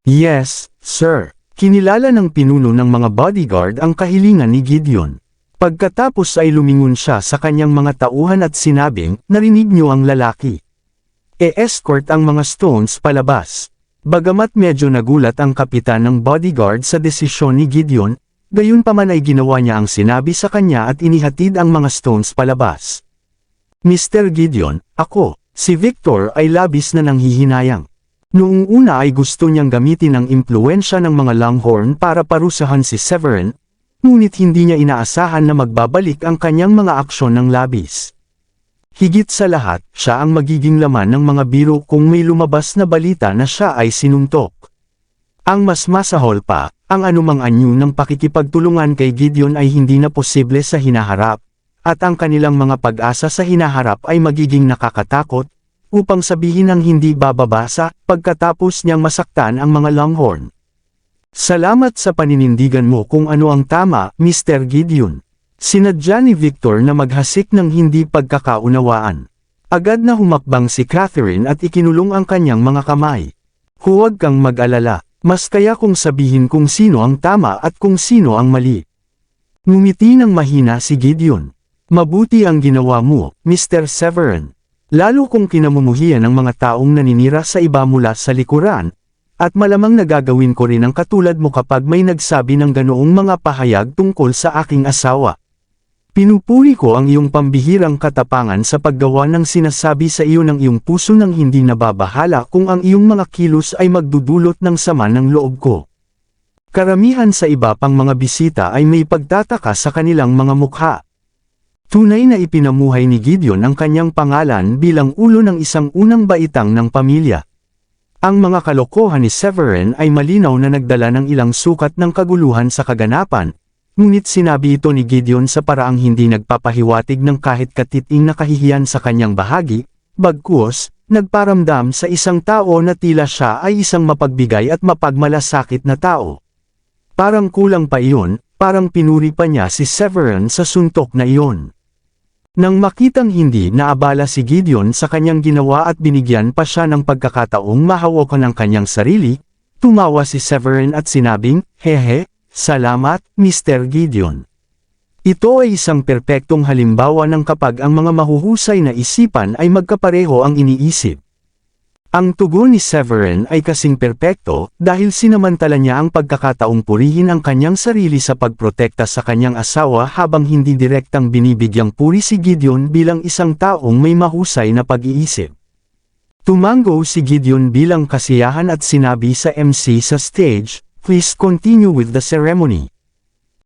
Yes, sir. Kinilala ng pinuno ng mga bodyguard ang kahilingan ni Gideon. Pagkatapos ay lumingon siya sa kanyang mga tauhan at sinabing, "Narinig niyo ang lalaki. E-escort ang mga stones palabas." Bagamat medyo nagulat ang kapitan ng bodyguard sa desisyon ni Gideon, gayunpaman ay ginawa niya ang sinabi sa kanya at inihatid ang mga stones palabas. "Mr. Gideon, ako, si Victor ay labis na nanghihinayang. Noong una ay gusto niyang gamitin ang impluwensya ng mga Longhorn para parusahan si Severin, ngunit hindi niya inaasahan na magbabalik ang kanyang mga aksyon ng labis. Higit sa lahat, siya ang magiging laman ng mga biro kung may lumabas na balita na siya ay sinuntok. Ang mas masahol pa, ang anumang anyo ng pakikipagtulungan kay Gideon ay hindi na posible sa hinaharap, at ang kanilang mga pag-asa sa hinaharap ay magiging nakakatakot, upang sabihin ang hindi bababasa, pagkatapos niyang masaktan ang mga Longhorn. Salamat sa paninindigan mo kung ano ang tama, Mr. Gideon." Sinadya ni Victor na maghasik ng hindi pagkakaunawaan. Agad na humakbang si Catherine at ikinulong ang kanyang mga kamay. "Huwag kang mag-alala, mas kaya kong sabihin kung sino ang tama at kung sino ang mali." Ngumiti ng mahina si Gideon. "Mabuti ang ginawa mo, Mr. Severin. Lalo kung kinamumuhian ng mga taong naninira sa iba mula sa likuran, at malamang nagagawin ko rin ang katulad mo kapag may nagsabi ng ganoong mga pahayag tungkol sa aking asawa. Pinupuri ko ang iyong pambihirang katapangan sa paggawa ng sinasabi sa iyo ng iyong puso nang hindi nababahala kung ang iyong mga kilos ay magdudulot ng sama ng loob ko." Karamihan sa iba pang mga bisita ay may pagtataka sa kanilang mga mukha. Tunay na ipinamuhay ni Gideon ang kanyang pangalan bilang ulo ng isang unang baitang ng pamilya. Ang mga kalokohan ni Severin ay malinaw na nagdala ng ilang sukat ng kaguluhan sa kaganapan, ngunit sinabi ito ni Gideon sa paraang hindi nagpapahiwatig ng kahit katiting na kahihiyan sa kanyang bahagi, bagkus, nagparamdam sa isang tao na tila siya ay isang mapagbigay at mapagmalasakit na tao. Parang kulang pa iyon, parang pinuri pa niya si Severin sa suntok na iyon. Nang makitang hindi naabala si Gideon sa kanyang ginawa at binigyan pa siya ng pagkakataong mahawakan ang kanyang sarili, tumawa si Severin at sinabing, "Hehe, salamat, Mr. Gideon." Ito ay isang perpektong halimbawa ng kapag ang mga mahuhusay na isipan ay magkapareho ang iniisip. Ang tugon ni Severin ay kasing perpekto dahil sinamantala niya ang pagkakataong purihin ang kanyang sarili sa pagprotekta sa kanyang asawa habang hindi direktang binibigyang puri si Gideon bilang isang taong may mahusay na pag-iisip. Tumango si Gideon bilang kasiyahan at sinabi sa MC sa stage, "Please continue with the ceremony."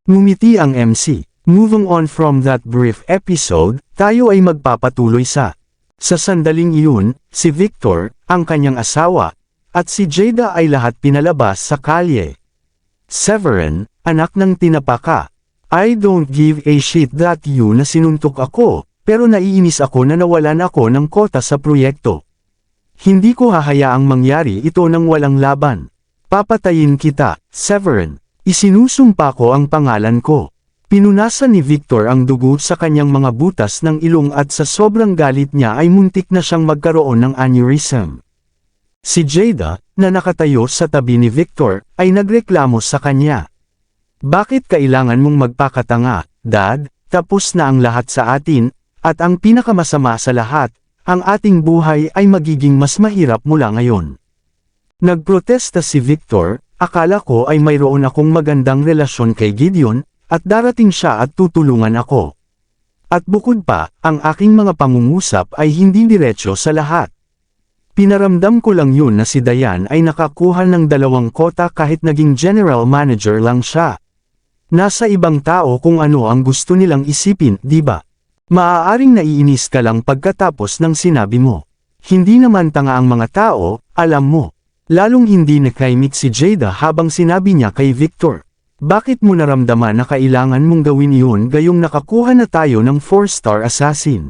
Ngumiti ang MC. Moving on from that brief episode, tayo ay magpapatuloy sa sandaling iyon, si Victor, ang kanyang asawa, at si Jada ay lahat pinalabas sa kalye. "Severin, anak ng tinapaka. I don't give a shit that you na sinuntok ako, pero naiinis ako na nawalan ako ng kota sa proyekto. Hindi ko hahayaang mangyari ito nang walang laban. Papatayin kita, Severin. Isinusumpa ko ang pangalan ko." Pinunasan ni Victor ang dugo sa kanyang mga butas ng ilong at sa sobrang galit niya ay muntik na siyang magkaroon ng aneurysm. Si Jada, na nakatayo sa tabi ni Victor, ay nagreklamo sa kanya. "Bakit kailangan mong magpakatanga, Dad? Tapos na ang lahat sa atin, at ang pinakamasama sa lahat, ang ating buhay ay magiging mas mahirap mula ngayon." Nagprotesta si Victor, "Akala ko ay mayroon akong magandang relasyon kay Gideon, at darating siya at tutulungan ako. At bukod pa, ang aking mga pangungusap ay hindi diretso sa lahat. Pinaramdam ko lang yun na si Diane ay nakakuha ng 2 kota kahit naging general manager lang siya. Nasa ibang tao kung ano ang gusto nilang isipin, di ba? Maaaring naiinis ka lang pagkatapos ng sinabi mo. Hindi naman tanga ang mga tao, alam mo." Lalong hindi nakaimik si Jada habang sinabi niya kay Victor, "Bakit mo naramdaman na kailangan mong gawin iyon gayong nakakuha na tayo ng 4-star assassin?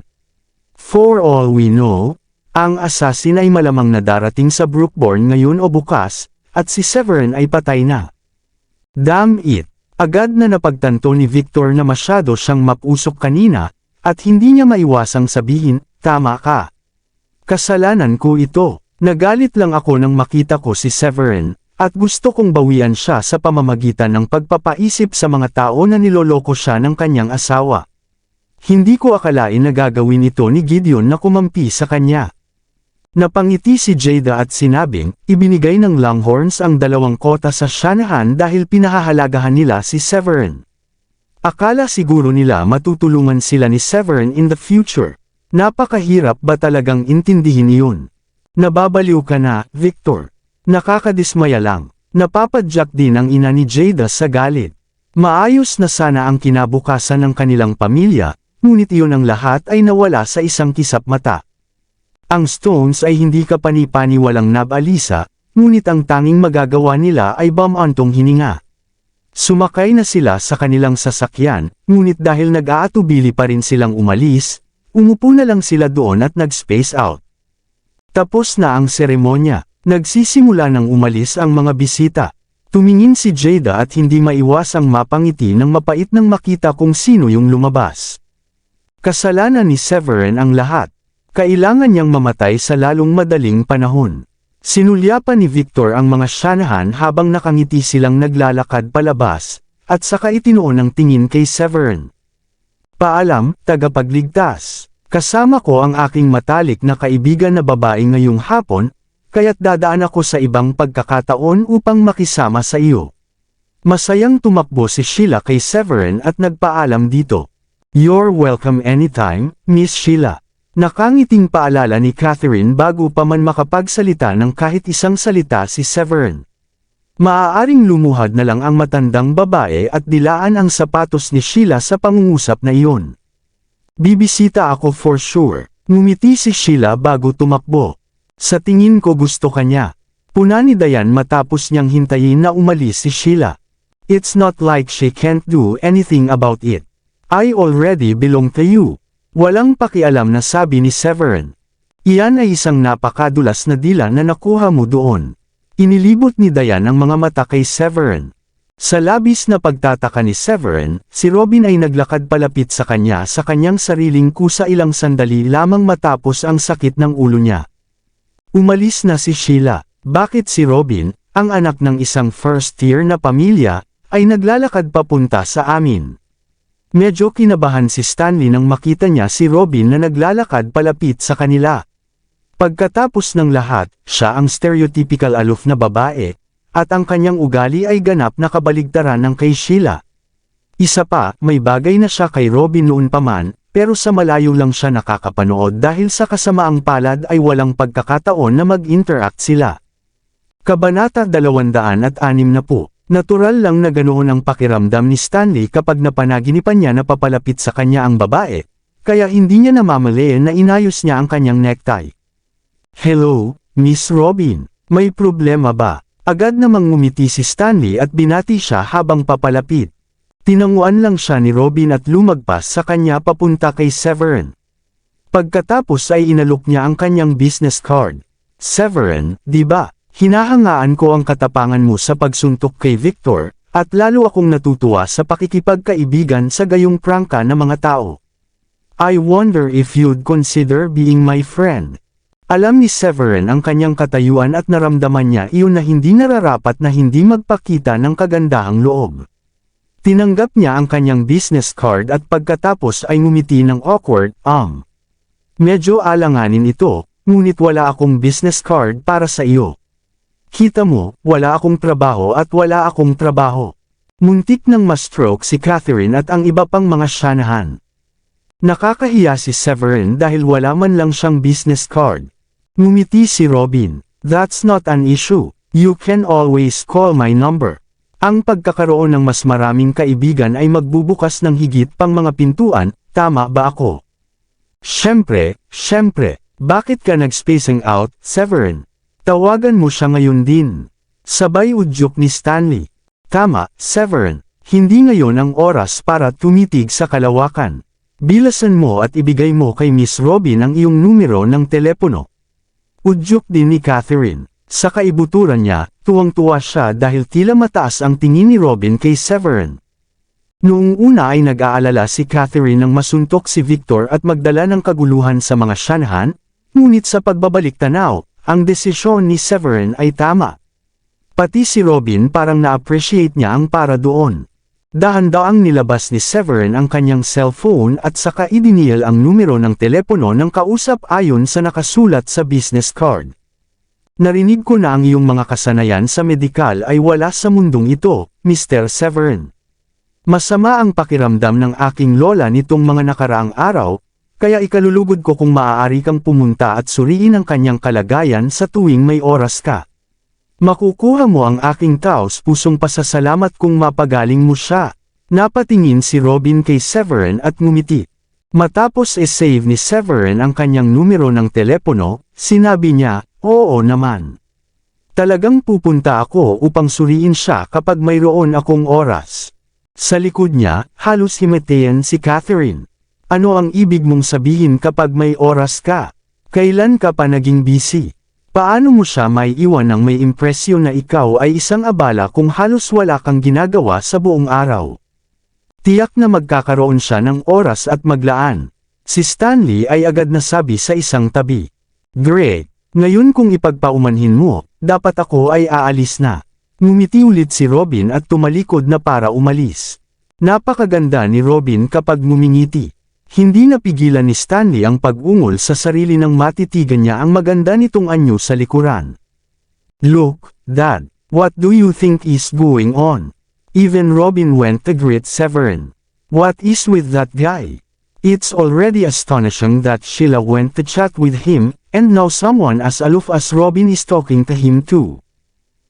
For all we know, ang assassin ay malamang na darating sa Brookborn ngayon o bukas, at si Severin ay patay na." Damn it! Agad na napagtanto ni Victor na masyado siyang mapusok kanina, at hindi niya maiwasang sabihin, "Tama ka. Kasalanan ko ito. Nagalit lang ako nang makita ko si Severin, at gusto kong bawian siya sa pamamagitan ng pagpapaisip sa mga tao na niloloko siya ng kanyang asawa. Hindi ko akalain na gagawin ito ni Gideon na kumampi sa kanya." Napangiti si Jada at sinabing, ibinigay ng Longhorns ang 2 kota sa Shanahan dahil pinahahalagahan nila si Severin. Akala siguro nila matutulungan sila ni Severin in the future. Napakahirap ba talagang intindihin iyon? Nababaliw ka na, Victor. Nakakadismaya lang. Napapadyak din ang ina ni Jada sa galit. Maayos na sana ang kinabukasan ng kanilang pamilya, ngunit iyon ang lahat ay nawala sa isang kisap mata. Ang Stones ay hindi kapani-paniwalang nabalisa, ngunit ang tanging magagawa nila ay bumantong hininga. Sumakay na sila sa kanilang sasakyan, ngunit dahil nag-aatubili pa rin silang umalis, umupo na lang sila doon at nag-space out. Tapos na ang seremonya. Nagsisimula nang umalis ang mga bisita. Tumingin si Jada at hindi maiwasang mapangiti nang mapait nang makita kung sino yung lumabas. Kasalanan ni Severin ang lahat. Kailangan niyang mamatay sa lalong madaling panahon. Sinulyapan ni Victor ang mga Shanahan habang nakangiti silang naglalakad palabas, at saka itinuon ang tingin kay Severin. "Paalam, tagapagligtas. Kasama ko ang aking matalik na kaibigan na babae ngayong hapon, kaya't dadaan ako sa ibang pagkakataon upang makisama sa iyo." Masayang tumakbo si Sheila kay Severin at nagpaalam dito. "You're welcome anytime, Miss Sheila." Nakangiting paalala ni Catherine bago pa man makapagsalita ng kahit isang salita si Severin. Maaaring lumuhad na lang ang matandang babae at dilaan ang sapatos ni Sheila sa pangungusap na iyon. "Bibisita ako for sure." Ngumiti si Sheila bago tumakbo. "Sa tingin ko gusto kanya." Puna ni Diane matapos niyang hintayin na umalis si Sheila. "It's not like she can't do anything about it. I already belong to you." Walang pakialam na sabi ni Severin. "Iyan ay isang napakadulas na dila na nakuha mo doon." Inilibot ni Diane ang mga mata kay Severin. Sa labis na pagtataka ni Severin, si Robin ay naglakad palapit sa kanya sa kanyang sariling kusa ilang sandali lamang matapos ang sakit ng ulo niya. Umalis na si Sheila. Bakit si Robin, ang anak ng isang first-year na pamilya, ay naglalakad papunta sa amin? Medyo kinabahan si Stanley nang makita niya si Robin na naglalakad palapit sa kanila. Pagkatapos ng lahat, siya ang stereotypical aloof na babae, at ang kanyang ugali ay ganap na kabaligtaran ng kay Sheila. Isa pa, may bagay na siya kay Robin noon pa man, pero sa malayo lang siya nakakapanood dahil sa kasamaang palad ay walang pagkakataon na mag-interact sila. Kabanata 260. Natural lang na ganoon ang pakiramdam ni Stanley kapag napanaginipan niya na papalapit sa kanya ang babae, kaya hindi niya namamalayan na inayos niya ang kanyang necktie. "Hello, Miss Robin, may problema ba?" Agad namang ngumiti si Stanley at binati siya habang papalapit. Tinanguan lang siya ni Robin at lumagpas sa kanya papunta kay Severin. Pagkatapos ay inalok niya ang kanyang business card. "Severin, di ba? Hinahangaan ko ang katapangan mo sa pagsuntok kay Victor, at lalo akong natutuwa sa pakikipagkaibigan sa gayong prangka na mga tao. I wonder if you'd consider being my friend." Alam ni Severin ang kanyang katayuan at naramdaman niya iyon na hindi nararapat na hindi magpakita ng kagandahang loob. Tinanggap niya ang kanyang business card at pagkatapos ay ngumiti ng awkward, "Medyo alanganin ito, ngunit wala akong business card para sa iyo. Kita mo, wala akong trabaho at wala akong trabaho." Muntik nang ma-stroke si Catherine at ang iba pang mga Shanahan. Nakakahiya si Severin dahil wala man lang siyang business card. Ngumiti si Robin. "That's not an issue. You can always call my number." Ang pagkakaroon ng mas maraming kaibigan ay magbubukas ng higit pang mga pintuan, tama ba ako? Siyempre. Bakit ka nag-spacing out, Severin? Tawagan mo siya ngayon din. Sabay udyok ni Stanley. Tama, Severin. Hindi ngayon ang oras para tumitig sa kalawakan. Bilasan mo at ibigay mo kay Miss Robin ang iyong numero ng telepono. Udyok din ni Catherine. Sa kaibuturan niya, tuwang-tuwa siya dahil tila mataas ang tingin ni Robin kay Severin. Noong una ay nag-aalala si Catherine nang masuntok si Victor at magdala ng kaguluhan sa mga Shanahan, ngunit sa pagbabalik tanaw, ang desisyon ni Severin ay tama. Pati si Robin parang na-appreciate niya ang para doon. Dahan-daang nilabas ni Severin ang kanyang cellphone at saka idinial ang numero ng telepono ng kausap ayon sa nakasulat sa business card. Narinig ko na ang iyong mga kasanayan sa medikal ay wala sa mundong ito, Mr. Severin. Masama ang pakiramdam ng aking lola nitong mga nakaraang araw, kaya ikalulugod ko kung maaari kang pumunta at suriin ang kanyang kalagayan sa tuwing may oras ka. Makukuha mo ang aking taos-pusong pasasalamat kung mapagaling mo siya. Napatingin si Robin kay Severin at ngumiti. Matapos save ni Severin ang kanyang numero ng telepono, sinabi niya, oo naman. Talagang pupunta ako upang suriin siya kapag mayroon akong oras. Sa likod niya, halos himatayan si Catherine. Ano ang ibig mong sabihin kapag may oras ka? Kailan ka pa naging busy? Paano mo siya may iwan ng may impresyon na ikaw ay isang abala kung halos wala kang ginagawa sa buong araw? Tiyak na magkakaroon siya ng oras at maglaan. Si Stanley ay agad nasabi sa isang tabi. Great! Ngayon kung ipagpaumanhin mo, dapat ako ay aalis na. Ngumiti ulit si Robin at tumalikod na para umalis. Napakaganda ni Robin kapag ngumingiti. Hindi napigilan ni Stanley ang pag-ungol sa sarili nang matitigan niya ang maganda nitong anyo sa likuran. Look, Dad, what do you think is going on? Even Robin went to greet Severin. What is with that guy? It's already astonishing that Sheila went to chat with him, and now someone as aloof as Robin is talking to him too.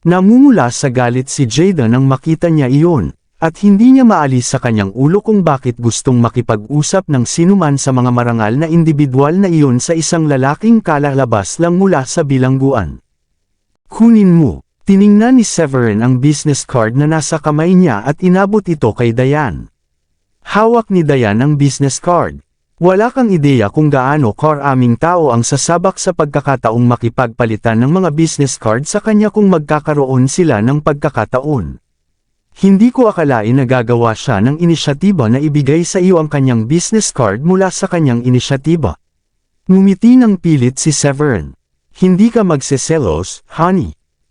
Namumula sa galit si Jada nang makita niya iyon. At hindi niya maalis sa kanyang ulo kung bakit gustong makipag-usap ng sinuman sa mga marangal na individual na iyon sa isang lalaking kalalabas lang mula sa bilangguan. Kunin mo. Tiningnan ni Severin ang business card na nasa kamay niya at inabot ito kay Diane. Hawak ni Diane ang business card. Wala kang ideya kung gaano karaming tao ang sasabak sa pagkakataong makipagpalitan ng mga business card sa kanya kung magkakaroon sila ng pagkakataon. Hindi ko akalain na gagawa siya ng inisyatiba na ibigay sa iyo ang kanyang business card mula sa kanyang inisyatiba. Ngumiti ng pilit si Severin. Hindi ka magseselos, honey.